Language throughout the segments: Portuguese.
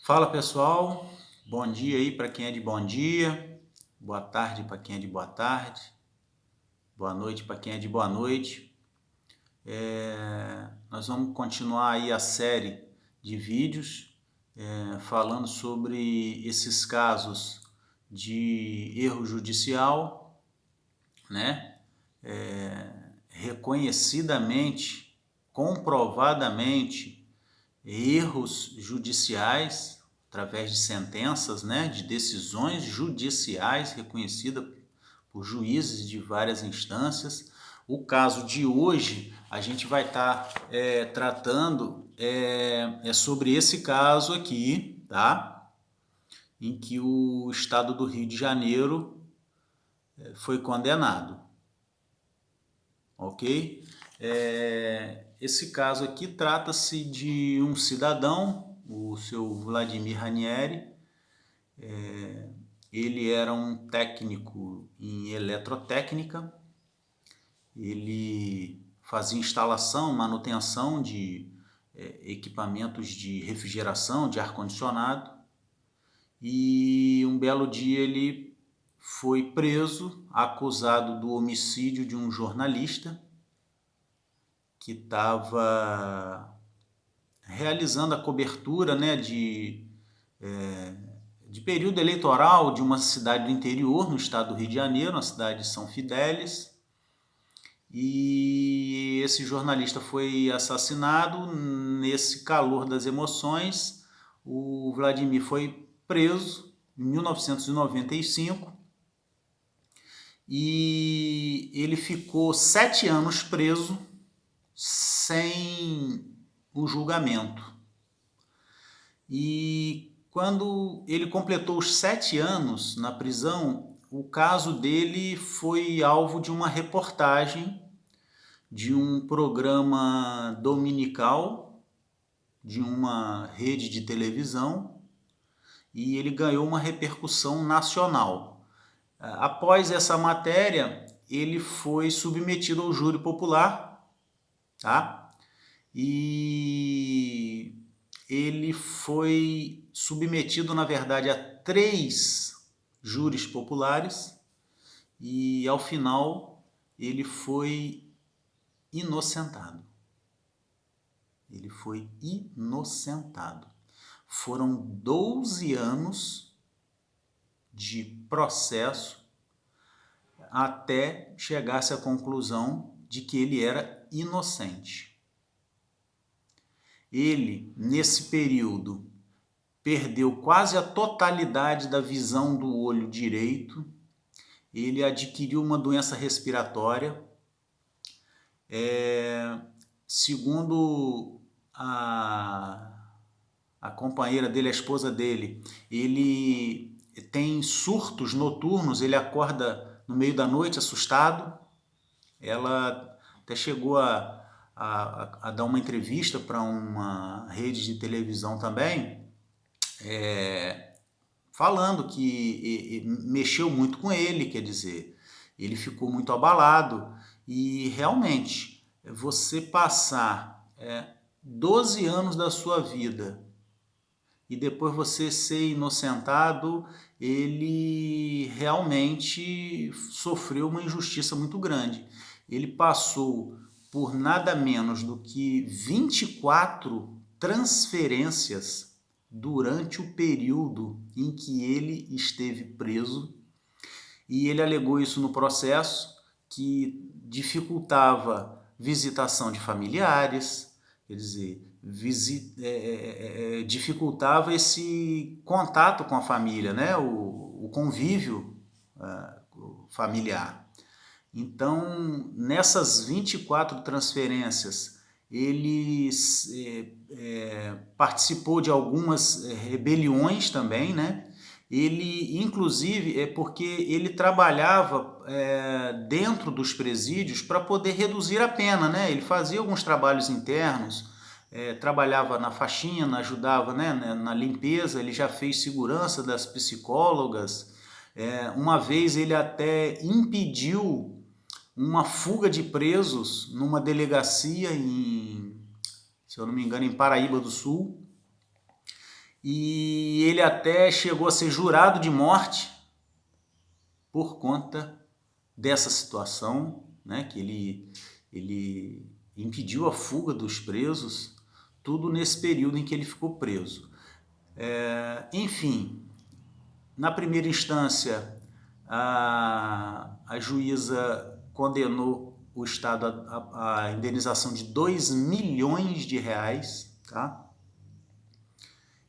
Fala pessoal, bom dia aí para quem é de bom dia, boa tarde para quem é de boa tarde, boa noite para quem é de boa noite. Nós vamos continuar aí a série de vídeos falando sobre esses casos de erro judicial, né? Reconhecidamente, comprovadamente, erros judiciais através de sentenças, né, de decisões judiciais reconhecidas por juízes de várias instâncias. O caso de hoje a gente vai estar tratando sobre esse caso aqui, tá? Em que o estado do Rio de Janeiro foi condenado, ok? Esse caso aqui trata-se de um cidadão, o seu Vladimir Ranieri. Ele era um técnico em eletrotécnica, ele fazia instalação, manutenção de equipamentos de refrigeração, de ar-condicionado, e um belo dia ele foi preso, acusado do homicídio de um jornalista que estava realizando a cobertura, né, de período eleitoral de uma cidade do interior, no estado do Rio de Janeiro, na cidade de São Fidélis. E esse jornalista foi assassinado. Nesse calor das emoções, o Vladimir foi preso em 1995 e ele ficou 7 anos preso sem o julgamento. E quando ele completou os 7 anos na prisão, o caso dele foi alvo de uma reportagem de um programa dominical de uma rede de televisão, e ele ganhou uma repercussão nacional. Após essa matéria, ele foi submetido ao júri popular, tá? E ele foi submetido, na verdade, a 3 júris populares e, ao final, ele foi inocentado. Ele foi inocentado. Foram 12 anos de processo até chegar-se à conclusão de que ele era inocente. Ele, nesse período, perdeu quase a totalidade da visão do olho direito. Ele adquiriu uma doença respiratória. Segundo a companheira dele, a esposa dele, ele tem surtos noturnos, ele acorda no meio da noite assustado. Ela até chegou a dar uma entrevista para uma rede de televisão também, falando que mexeu muito com ele, quer dizer, ele ficou muito abalado. E realmente, você passar 12 anos da sua vida e depois você ser inocentado, ele realmente sofreu uma injustiça muito grande. Ele passou por nada menos do que 24 transferências durante o período em que ele esteve preso, e ele alegou isso no processo, que dificultava visitação de familiares, quer dizer, dificultava esse contato com a família, né? o convívio familiar. Então, nessas 24 transferências, ele participou de algumas rebeliões também, né? Ele, inclusive, porque ele trabalhava dentro dos presídios para poder reduzir a pena, né? Ele fazia alguns trabalhos internos, trabalhava na faxina, ajudava, né, na limpeza. Ele já fez segurança das psicólogas. Uma vez ele até impediu uma fuga de presos numa delegacia se eu não me engano, em Paraíba do Sul. e ele até chegou a ser jurado de morte por conta dessa situação, né, que ele impediu a fuga dos presos, tudo nesse período em que ele ficou preso. Enfim, na primeira instância, a juíza condenou o Estado a indenização de 2 milhões de reais, tá?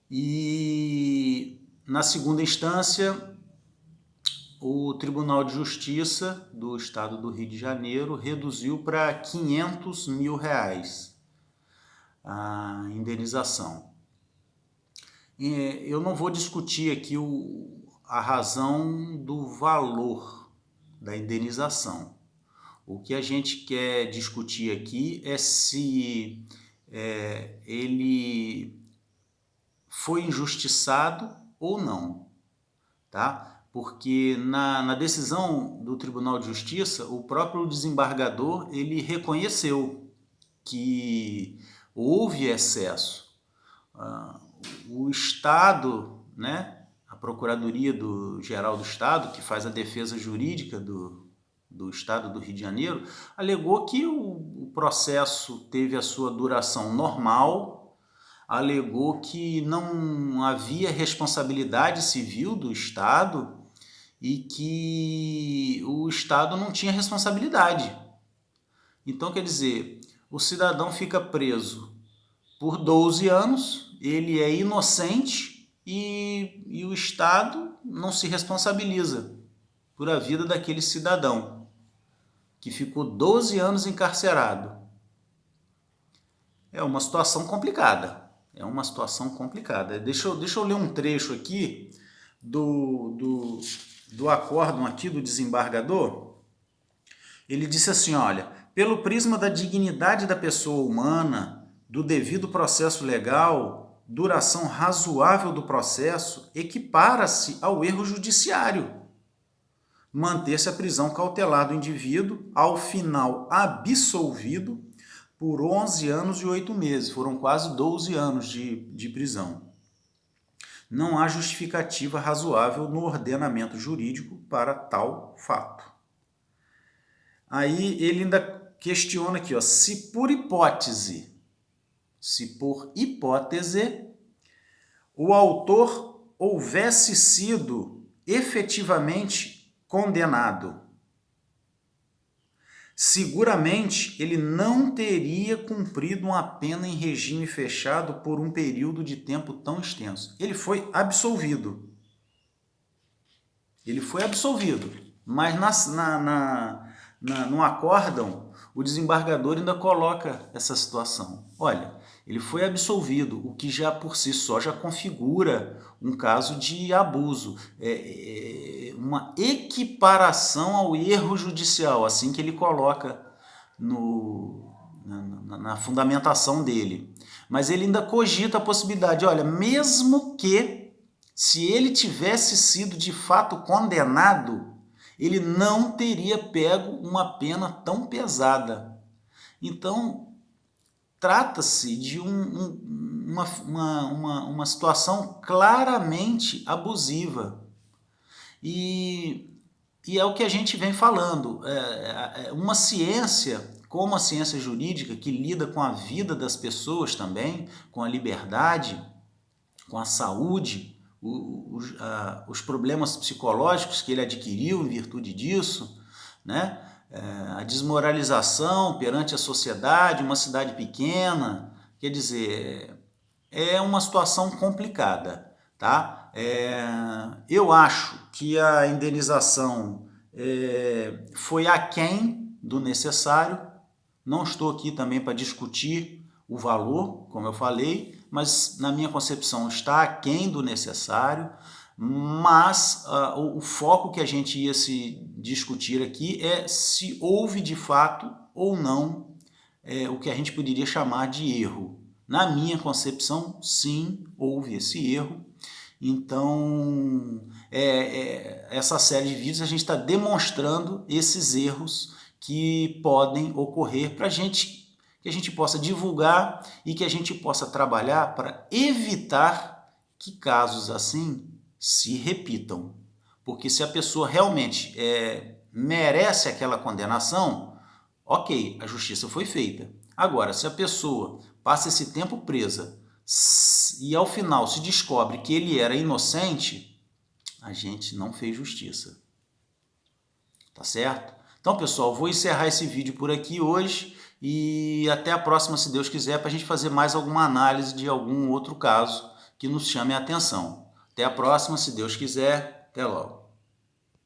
E na segunda instância, o Tribunal de Justiça do Estado do Rio de Janeiro reduziu para 500 mil reais a indenização. Eu não vou discutir aqui a razão do valor da indenização. O que a gente quer discutir aqui é se ele foi injustiçado ou não, tá? Porque na decisão do Tribunal de Justiça, o próprio desembargador ele reconheceu que houve excesso. O Estado, né, a Procuradoria-Geral do Estado, que faz a defesa jurídica do Estado do Rio de Janeiro, alegou que o processo teve a sua duração normal, alegou que não havia responsabilidade civil do Estado e que o Estado não tinha responsabilidade. Então, quer dizer, o cidadão fica preso por 12 anos, ele é inocente e o Estado não se responsabiliza por a vida daquele cidadão que ficou 12 anos encarcerado. É uma situação complicada. Deixa eu ler um trecho aqui do acórdão aqui do desembargador. Ele disse assim, olha, pelo prisma da dignidade da pessoa humana, do devido processo legal, duração razoável do processo, equipara-se ao erro judiciário manter-se a prisão cautelar do indivíduo, ao final absolvido, por 11 anos e 8 meses. Foram quase 12 anos de prisão. Não há justificativa razoável no ordenamento jurídico para tal fato. Aí ele ainda questiona aqui, ó, se por hipótese, o autor houvesse sido efetivamente condenado, seguramente ele não teria cumprido uma pena em regime fechado por um período de tempo tão extenso. Ele foi absolvido. Mas no acórdão, o desembargador ainda coloca essa situação. Olha, ele foi absolvido, o que já por si só já configura um caso de abuso, uma equiparação ao erro judicial, assim que ele coloca na fundamentação dele. Mas ele ainda cogita a possibilidade, olha, mesmo que se ele tivesse sido de fato condenado, ele não teria pego uma pena tão pesada. Então, trata-se de uma situação claramente abusiva. E é o que a gente vem falando. Uma ciência, como a ciência jurídica, que lida com a vida das pessoas também, com a liberdade, com a saúde, os problemas psicológicos que ele adquiriu em virtude disso, né? A desmoralização perante a sociedade, uma cidade pequena, quer dizer, é uma situação complicada, tá? Eu acho que a indenização foi aquém do necessário. Não estou aqui também para discutir o valor, como eu falei, mas na minha concepção está aquém do necessário. Mas o foco que a gente ia se discutir aqui é se houve de fato ou não o que a gente poderia chamar de erro. Na minha concepção, sim, houve esse erro. Então, essa série de vídeos a gente está demonstrando esses erros que podem ocorrer para que a gente possa divulgar e que a gente possa trabalhar para evitar que casos assim se repitam. Porque se a pessoa realmente merece aquela condenação, ok, a justiça foi feita. Agora, se a pessoa passa esse tempo presa e ao final se descobre que ele era inocente, a gente não fez justiça. Tá certo? Então, pessoal, vou encerrar esse vídeo por aqui hoje e até a próxima, se Deus quiser, para a gente fazer mais alguma análise de algum outro caso que nos chame a atenção. Até a próxima, se Deus quiser. Até logo.